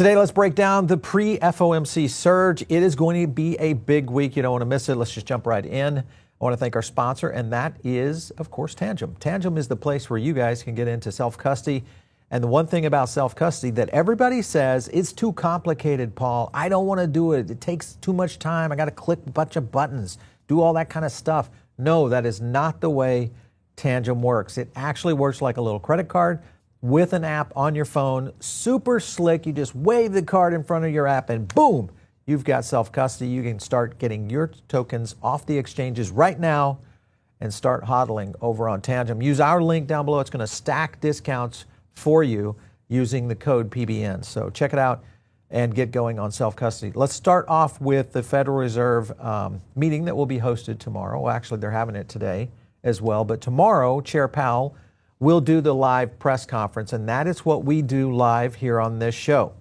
Today, let's break down the pre-FOMC surge. It is going to be a big week. You don't want to miss it. Let's just jump right in. I want to thank our sponsor, and that is, of course, Tangem. Tangem is the place where you guys can get into self-custody. And the one thing about self-custody that everybody says, it's too complicated, Paul. I don't want to do it. It takes too much time. I got to click a bunch of buttons, do all that kind of stuff. No, that is not the way Tangem works. It actually works like a little credit card with an app on your phone. Super slick. You just wave the card in front of your app and boom, you've got self-custody. You can start getting your tokens off the exchanges right now and start hodling over on Tangem. Use our link down below. It's going to stack discounts for you using the code PBN. So check it out and get going on self-custody. Let's start off with the Federal Reserve meeting that will be hosted tomorrow. Well, actually, they're having it today as well. But tomorrow, Chair Powell will do the live press conference, and that is what we do live here on this show.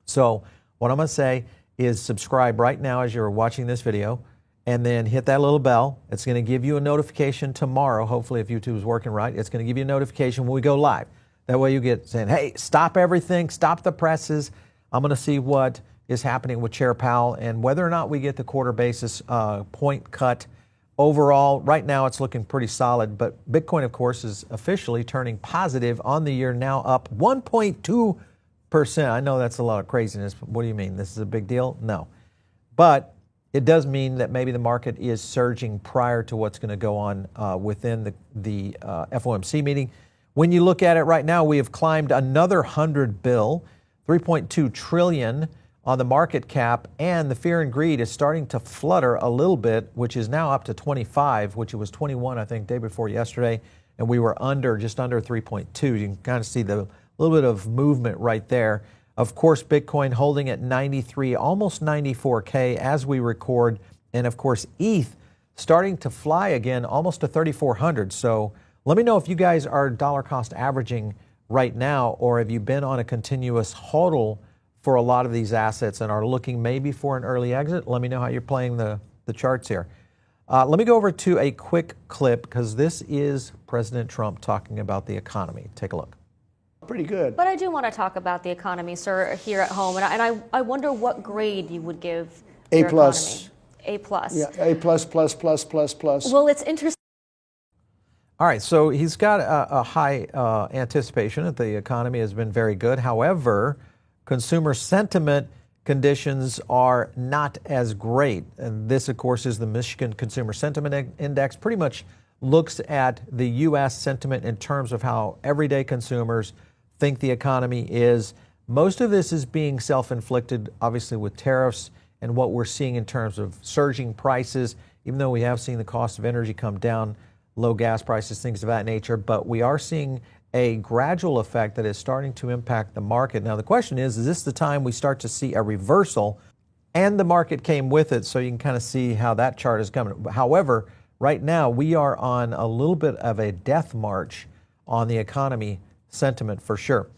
So what I'm going to say is subscribe right now as you're watching this video, and then hit that little bell. It's going to give you a notification tomorrow. Hopefully, if YouTube is working right, it's going to give you a notification when we go live. That way you get saying, hey, stop everything, stop the presses. I'm going to see what is happening with Chair Powell and whether or not we get the quarter basis point cut. Overall, right now it's looking pretty solid, but Bitcoin, of course, is officially turning positive on the year, now up 1.2%. I know that's a lot of craziness, but what do you mean? This is a big deal? No. But it does mean that maybe the market is surging prior to what's going to go on within the FOMC meeting. When you look at it right now, we have climbed another 100 bill, 3.2 trillion on the market cap, and the fear and greed is starting to flutter a little bit, which is now up to 25, which it was 21, I think, day before yesterday, and we were just under 3.2. You can kind of see the little bit of movement right there. Of course, Bitcoin holding at 93, almost 94K as we record, and of course, ETH starting to fly again, almost to 3,400. So let me know if you guys are dollar cost averaging right now, or have you been on a continuous hodl for a lot of these assets and are looking maybe for an early exit. Let me know how you're playing the charts here. Let me go over to a quick clip because this is President Trump talking about the economy. Take a look. Pretty good. But I do want to talk about the economy, sir, here at home. And I wonder what grade you would give your A+. A+. Yeah, A++++++. Well, it's interesting. All right, so he's got a high anticipation that the economy has been very good. However, consumer sentiment conditions are not as great. And this, of course, is the Michigan Consumer Sentiment Index. Pretty much looks at the U.S. sentiment in terms of how everyday consumers think the economy is. Most of this is being self-inflicted, obviously, with tariffs and what we're seeing in terms of surging prices, even though we have seen the cost of energy come down, low gas prices, things of that nature. But we are seeing a gradual effect that is starting to impact the market. Now, the question is this the time we start to see a reversal? And the market came with it, so you can kind of see how that chart is coming. However, right now, we are on a little bit of a death march on the economy sentiment for sure.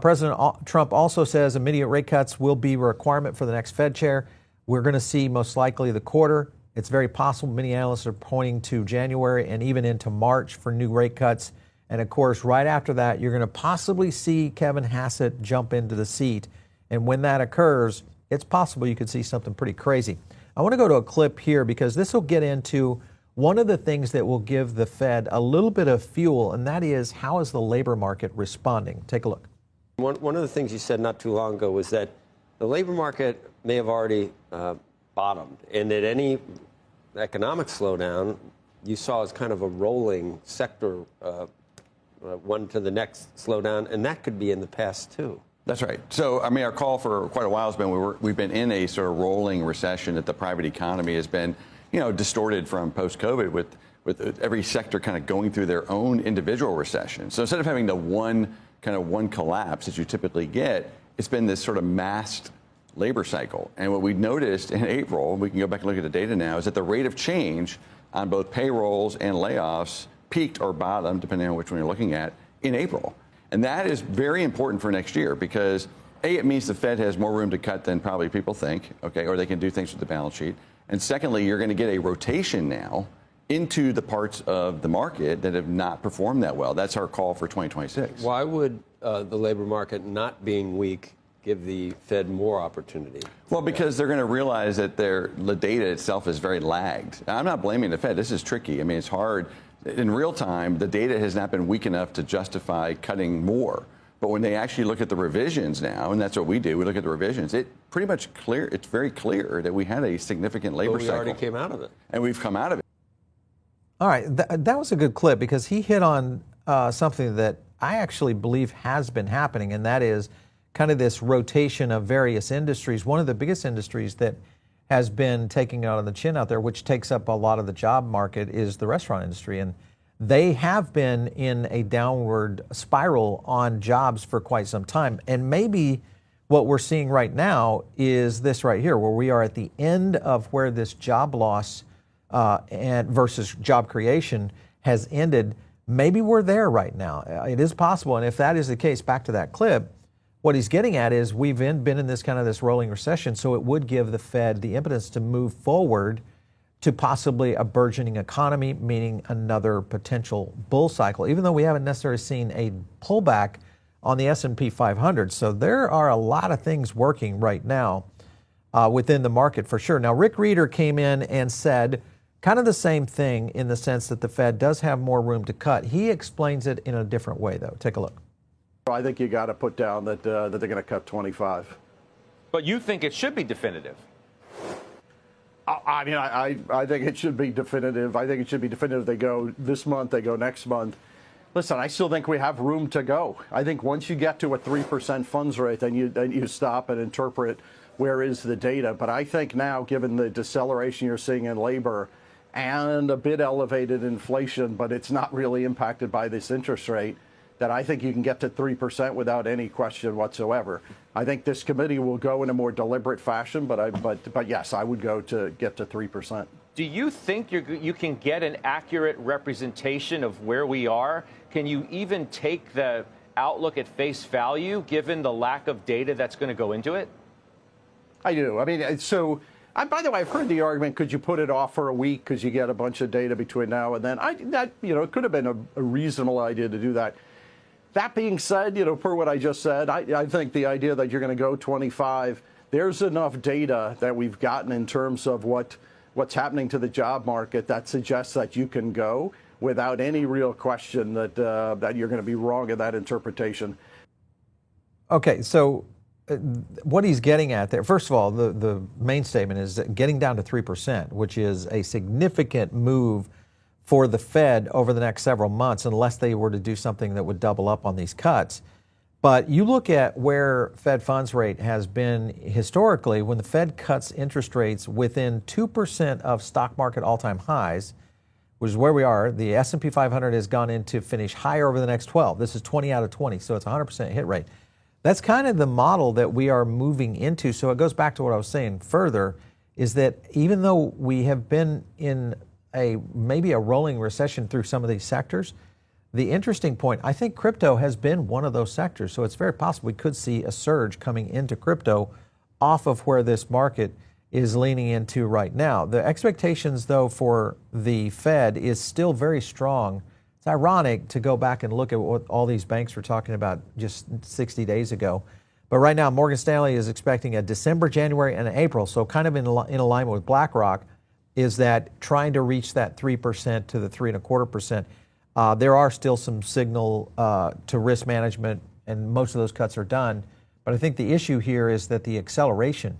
President Trump also says immediate rate cuts will be a requirement for the next Fed chair. We're going to see most likely the quarter. It's very possible. Many analysts are pointing to January and even into March for new rate cuts. And of course, right after that, you're going to possibly see Kevin Hassett jump into the seat. And when that occurs, it's possible you could see something pretty crazy. I want to go to a clip here because this will get into one of the things that will give the Fed a little bit of fuel, and that is how is the labor market responding? Take a look. One of the things you said not too long ago was that the labor market may have already bottomed, and that any economic slowdown you saw as kind of a rolling sector one to the next slowdown, and that could be in the past too. That's right. So, I mean, our call for quite a while has been we've been in a sort of rolling recession that the private economy has been, distorted from post-COVID with every sector kind of going through their own individual recession. So instead of having the one collapse that you typically get, it's been this sort of masked labor cycle. And what we noticed in April, we can go back and look at the data now, is that the rate of change on both payrolls and layoffs peaked or bottomed, depending on which one you're looking at, in April. And that is very important for next year because, A, it means the Fed has more room to cut than probably people think, okay, or they can do things with the balance sheet. And secondly, you're going to get a rotation now into the parts of the market that have not performed that well. That's our call for 2026. Why would the labor market not being weak give the Fed more opportunity? Well, because they're going to realize that the data itself is very lagged. I'm not blaming the Fed. This is tricky. I mean, it's hard. In real time, the data has not been weak enough to justify cutting more. But when they actually look at the revisions now, and that's what we do, we look at the revisions, it's very clear that we had a significant labor cycle. We already came out of it. And we've come out of it. All right, that was a good clip because he hit on something that I actually believe has been happening, and that is kind of this rotation of various industries. One of the biggest industries that has been taking out on the chin out there, which takes up a lot of the job market, is the restaurant industry. And they have been in a downward spiral on jobs for quite some time. And maybe what we're seeing right now is this right here, where we are at the end of where this job loss and versus job creation has ended. Maybe we're there right now. It is possible. And if that is the case, back to that clip, what he's getting at is we've been in this kind of this rolling recession, so it would give the Fed the impetus to move forward to possibly a burgeoning economy, meaning another potential bull cycle, even though we haven't necessarily seen a pullback on the S&P 500. So there are a lot of things working right now within the market for sure. Now, Rick Reeder came in and said kind of the same thing in the sense that the Fed does have more room to cut. He explains it in a different way, though. Take a look. I think you got to put down that they're going to cut 25. But you think it should be definitive? I mean, I think it should be definitive. I think it should be definitive. They go this month, they go next month. Listen, I still think we have room to go. I think once you get to a 3% funds rate, then you stop and interpret where is the data. But I think now, given the deceleration you're seeing in labor and a bit elevated inflation, but it's not really impacted by this interest rate, that I think you can get to 3% without any question whatsoever. I think this committee will go in a more deliberate fashion, but yes, I would go to get to 3%. Do you think you can get an accurate representation of where we are? Can you even take the outlook at face value, given the lack of data that's going to go into it? I do. I mean, so, by the way, I've heard the argument, could you put it off for a week because you get a bunch of data between now and then? It could have been a reasonable idea to do that. That being said, per what I just said, I think the idea that you're going to go 25, there's enough data that we've gotten in terms of what's happening to the job market that suggests that you can go without any real question that you're going to be wrong in that interpretation. Okay, so what he's getting at there, first of all, the main statement is that getting down to 3%, which is a significant move for the Fed over the next several months, unless they were to do something that would double up on these cuts. But you look at where Fed funds rate has been historically, when the Fed cuts interest rates within 2% of stock market all-time highs, which is where we are, the S&P 500 has gone in to finish higher over the next 12. This is 20 out of 20, so it's 100% hit rate. That's kind of the model that we are moving into. So it goes back to what I was saying further, is that even though we have been in maybe a rolling recession through some of these sectors, the interesting point, I think crypto has been one of those sectors. So it's very possible we could see a surge coming into crypto off of where this market is leaning into right now. The expectations, though, for the Fed is still very strong. It's ironic to go back and look at what all these banks were talking about just 60 days ago. But right now, Morgan Stanley is expecting a December, January, and April, so kind of in alignment with BlackRock, is that trying to reach that 3% to the 3.25%. There are still some signal to risk management, and most of those cuts are done. But I think the issue here is that the acceleration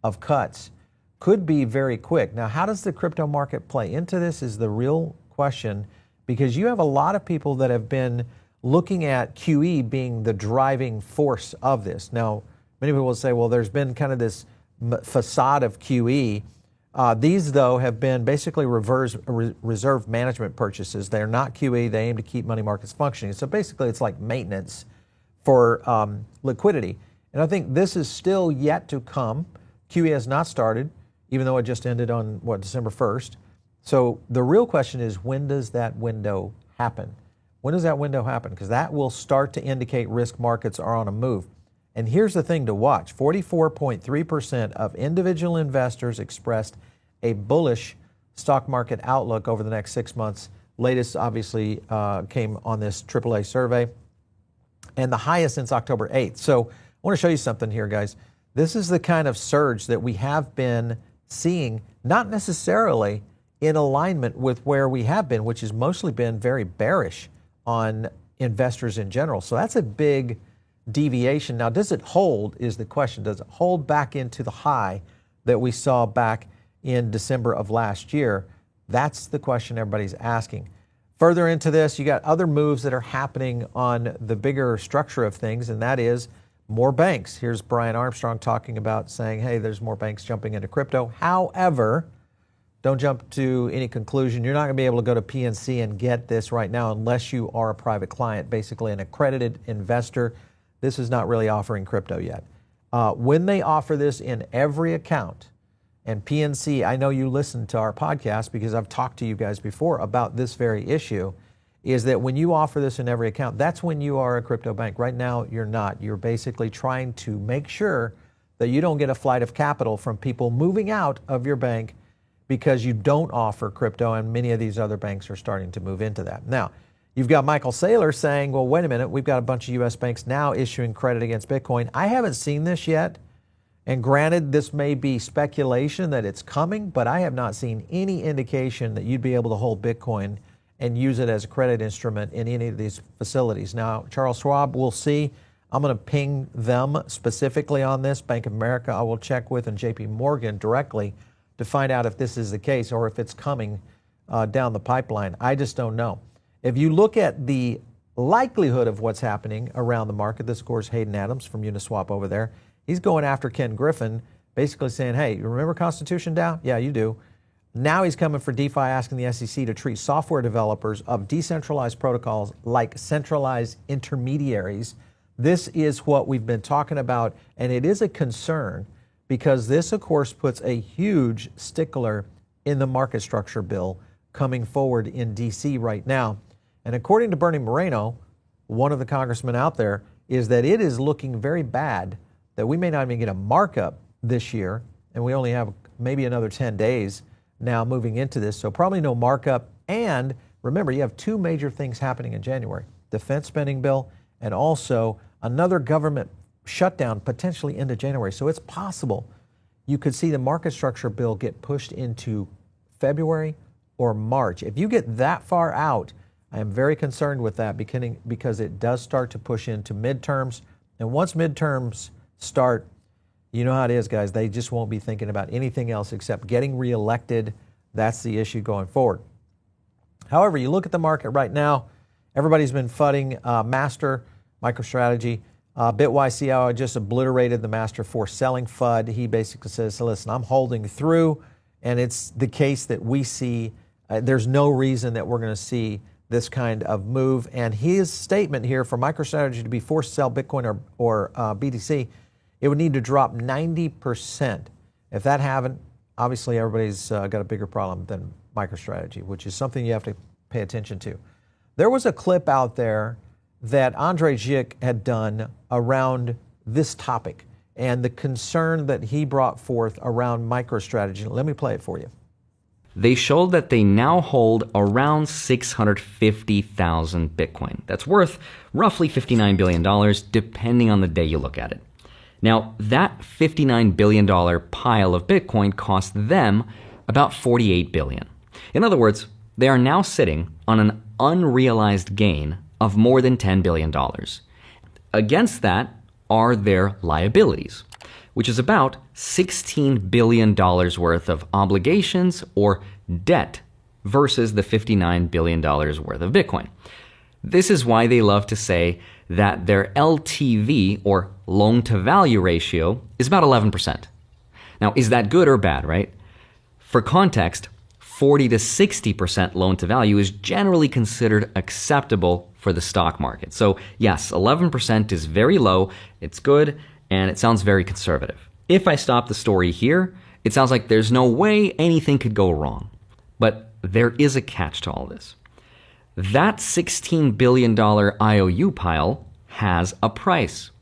of cuts could be very quick. Now, how does the crypto market play into this is the real question, because you have a lot of people that have been looking at QE being the driving force of this. Now, many people will say, well, there's been kind of this facade of QE. These, though, have been basically reserve management purchases. They're not QE. They aim to keep money markets functioning. So basically, it's like maintenance for liquidity. And I think this is still yet to come. QE has not started, even though it just ended on, December 1st. So the real question is, when does that window happen? When does that window happen? Because that will start to indicate risk markets are on a move. And here's the thing to watch. 44.3% of individual investors expressed a bullish stock market outlook over the next 6 months. Latest, obviously, came on this AAA survey, and the highest since October 8th. So want to show you something here, guys. This is the kind of surge that we have been seeing, not necessarily in alignment with where we have been, which has mostly been very bearish on investors in general. So that's a big deviation. Now, does it hold is the question. Does it hold back into the high that we saw back in December of last year? That's the question everybody's asking. Further into this, you got other moves that are happening on the bigger structure of things, and that is more banks. Here's Brian Armstrong talking about saying, hey, there's more banks jumping into crypto. However, don't jump to any conclusion. You're not going to be able to go to PNC and get this right now unless you are a private client, basically an accredited investor. This is not really offering crypto yet. When they offer this in every account, and PNC, I know you listened to our podcast because I've talked to you guys before about this very issue, is that when you offer this in every account, that's when you are a crypto bank. Right now, you're not. You're basically trying to make sure that you don't get a flight of capital from people moving out of your bank because you don't offer crypto, and many of these other banks are starting to move into that. Now, you've got Michael Saylor saying, well, wait a minute, we've got a bunch of U.S. banks now issuing credit against Bitcoin. I haven't seen this yet. And granted, this may be speculation that it's coming, but I have not seen any indication that you'd be able to hold Bitcoin and use it as a credit instrument in any of these facilities. Now, Charles Schwab, we'll see. I'm going to ping them specifically on this. Bank of America, I will check with, and JP Morgan directly to find out if this is the case or if it's coming down the pipeline. I just don't know. If you look at the likelihood of what's happening around the market, this, of course, Hayden Adams from Uniswap over there. He's going after Ken Griffin, basically saying, hey, you remember Constitution DAO? Yeah, you do. Now he's coming for DeFi, asking the SEC to treat software developers of decentralized protocols like centralized intermediaries. This is what we've been talking about, and it is a concern because this, of course, puts a huge stickler in the market structure bill coming forward in D.C. right now. And according to Bernie Moreno, one of the congressmen out there, is that it is looking very bad that we may not even get a markup this year, and we only have maybe another 10 days now moving into this, so probably no markup. And remember, you have two major things happening in January: defense spending bill and also another government shutdown potentially into January. So it's possible you could see the market structure bill get pushed into February or March. If you get that far out, I am very concerned with that because it does start to push into midterms. And once midterms start, you know how it is, guys. They just won't be thinking about anything else except getting reelected. That's the issue going forward. However, you look at the market right now, everybody's been fudding Master, MicroStrategy. BitYC, I just obliterated the Master for selling FUD. He basically says, listen, I'm holding through, and it's the case that we see. There's no reason that we're going to see this kind of move. And his statement here for MicroStrategy to be forced to sell Bitcoin or BTC, it would need to drop 90%. If that happened, obviously everybody's got a bigger problem than MicroStrategy, which is something you have to pay attention to. There was a clip out there that Andre Gic had done around this topic and the concern that he brought forth around MicroStrategy. Let me play it for you. They showed that they now hold around 650,000 Bitcoin. That's worth roughly $59 billion, depending on the day you look at it. Now, that $59 billion pile of Bitcoin cost them about $48 billion. In other words, they are now sitting on an unrealized gain of more than $10 billion. Against that are their liabilities, which is about $16 billion worth of obligations or debt versus the $59 billion worth of Bitcoin. This is why they love to say that their LTV, or loan-to-value ratio, is about 11%. Now, is that good or bad, right? For context, 40 to 60% loan-to-value is generally considered acceptable for the stock market. So yes, 11% is very low, it's good, and it sounds very conservative. If I stop the story here, it sounds like there's no way anything could go wrong. But there is a catch to all this. That $16 billion IOU pile has a price.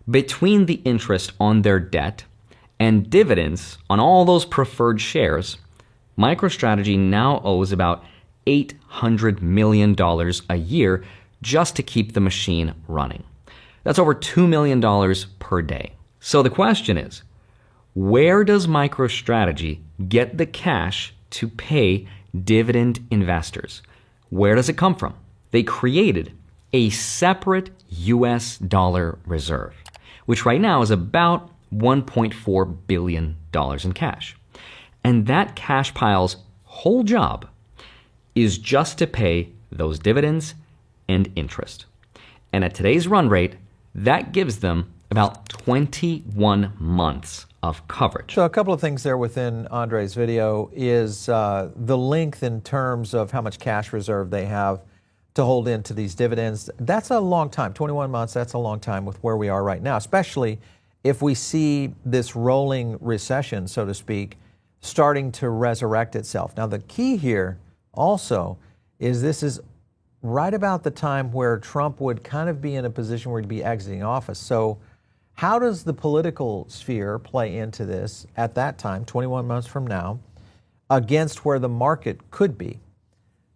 Between the interest on their debt and dividends on all those preferred shares, MicroStrategy now owes about $800 million a year just to keep the machine running. That's over $2 million per day. So the question is, where does MicroStrategy get the cash to pay dividend investors? Where does it come from? They created a separate US dollar reserve, which right now is about $1.4 billion in cash. And that cash pile's whole job is just to pay those dividends and interest. And at today's run rate, that gives them about 21 months of coverage. So a couple of things there within Andre's video is the length in terms of how much cash reserve they have to hold into these dividends. That's a long time, 21 months, that's a long time with where we are right now, especially if we see this rolling recession, so to speak, starting to resurrect itself. Now the key here also is this is right about the time where Trump would kind of be in a position where he'd be exiting office. So how does the political sphere play into this at that time, 21 months from now, against where the market could be?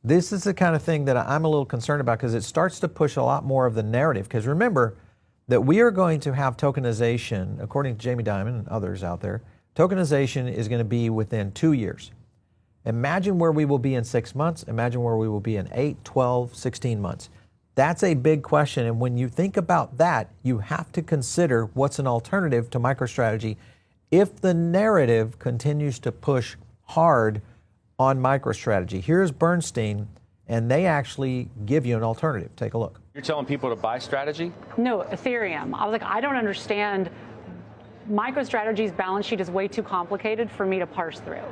This is the kind of thing that I'm a little concerned about because it starts to push a lot more of the narrative. Because remember that we are going to have tokenization, according to Jamie Dimon and others out there, tokenization is going to be within 2 years. Imagine where we will be in 6 months. Imagine where we will be in 8, 12, 16 months. That's a big question. And when you think about that, you have to consider what's an alternative to MicroStrategy if the narrative continues to push hard on MicroStrategy. Here's Bernstein, and they actually give you an alternative. Take a look. You're telling people to buy strategy? No, Ethereum. I was like, I don't understand. MicroStrategy's balance sheet is way too complicated for me to parse through.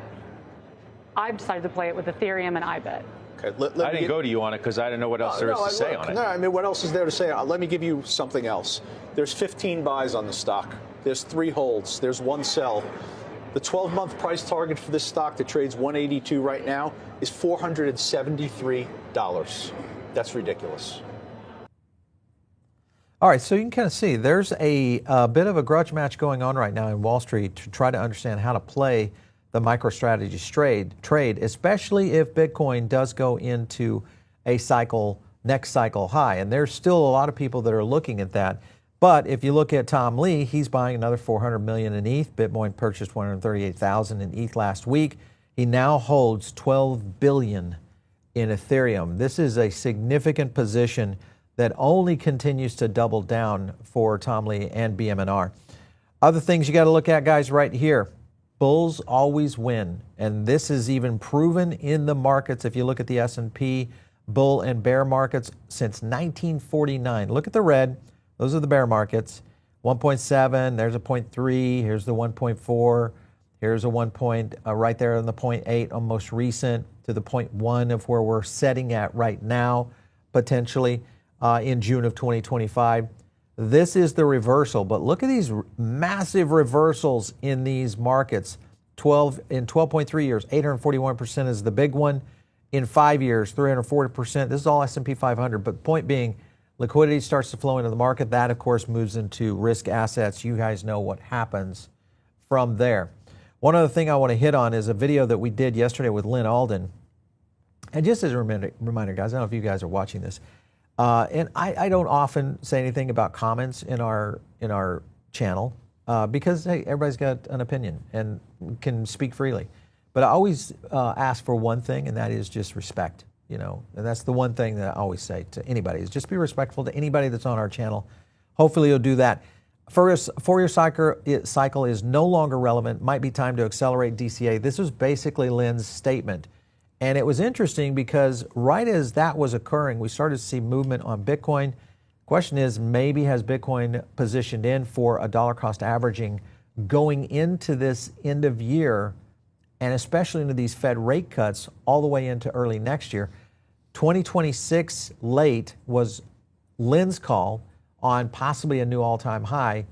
I've decided to play it with Ethereum and iBet. Okay, I didn't go to you on it because I didn't know what else there is to say on it. No, I mean, what else is there to say? Let me give you something else. There's 15 buys on the stock. There's 3 holds. There's 1 sell. The 12-month price target for this stock that trades 182 right now is $473. That's ridiculous. All right, so you can kind of see there's a bit of a grudge match going on right now in Wall Street to try to understand how to play the MicroStrategy trade, especially if Bitcoin does go into a next cycle high. And there's still a lot of people that are looking at that. But if you look at Tom Lee, he's buying another 400 million in ETH. Bitcoin purchased 138,000 in ETH last week. He now holds 12 billion in Ethereum. This is a significant position that only continues to double down for Tom Lee and BMNR. Other things you got to look at, guys, right here. Bulls always win, and this is even proven in the markets. If you look at the S&P bull and bear markets since 1949, look at the red. Those are the bear markets. 1.7, there's a 0.3, here's the 1.4, here's a 1 point right there on the 0.8 on most recent to the 0.1 of where we're setting at right now, potentially in June of 2025. This is the reversal, but look at these massive reversals in these markets. In 12.3 years, 841% is the big one. In 5 years, 340%. This is all S&P 500, but point being, liquidity starts to flow into the market. That, of course, moves into risk assets. You guys know what happens from there. One other thing I want to hit on is a video that we did yesterday with Lynn Alden. And just as a reminder, guys, I don't know if you guys are watching this. And I don't often say anything about comments in our channel because, hey, everybody's got an opinion and can speak freely. But I always ask for one thing, and that is just respect. And that's the one thing that I always say to anybody is just be respectful to anybody that's on our channel. Hopefully you'll do that. Four-year cycle is no longer relevant. Might be time to accelerate DCA. This was basically Lynn's statement. And it was interesting because right as that was occurring, we started to see movement on Bitcoin. Question is, maybe has Bitcoin positioned in for a dollar cost averaging going into this end of year and especially into these Fed rate cuts all the way into early next year. 2026 late was Lynn's call on possibly a new all-time high,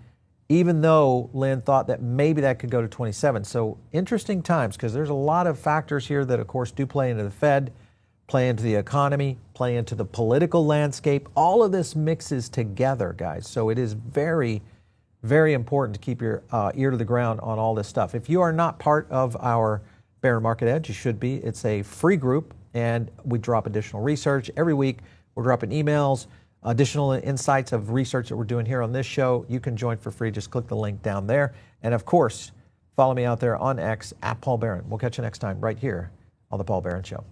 even though Lynn thought that maybe that could go to 27. So interesting times because there's a lot of factors here that, of course, do play into the Fed, play into the economy, play into the political landscape. All of this mixes together, guys. So it is very, very important to keep your ear to the ground on all this stuff. If you are not part of our Bear Market Edge, you should be. It's a free group, and we drop additional research every week. We're dropping emails, additional insights of research that we're doing here on this show, you can join for free. Just click the link down there. And of course, follow me out there on X at Paul Barron. We'll catch you next time right here on The Paul Barron Show.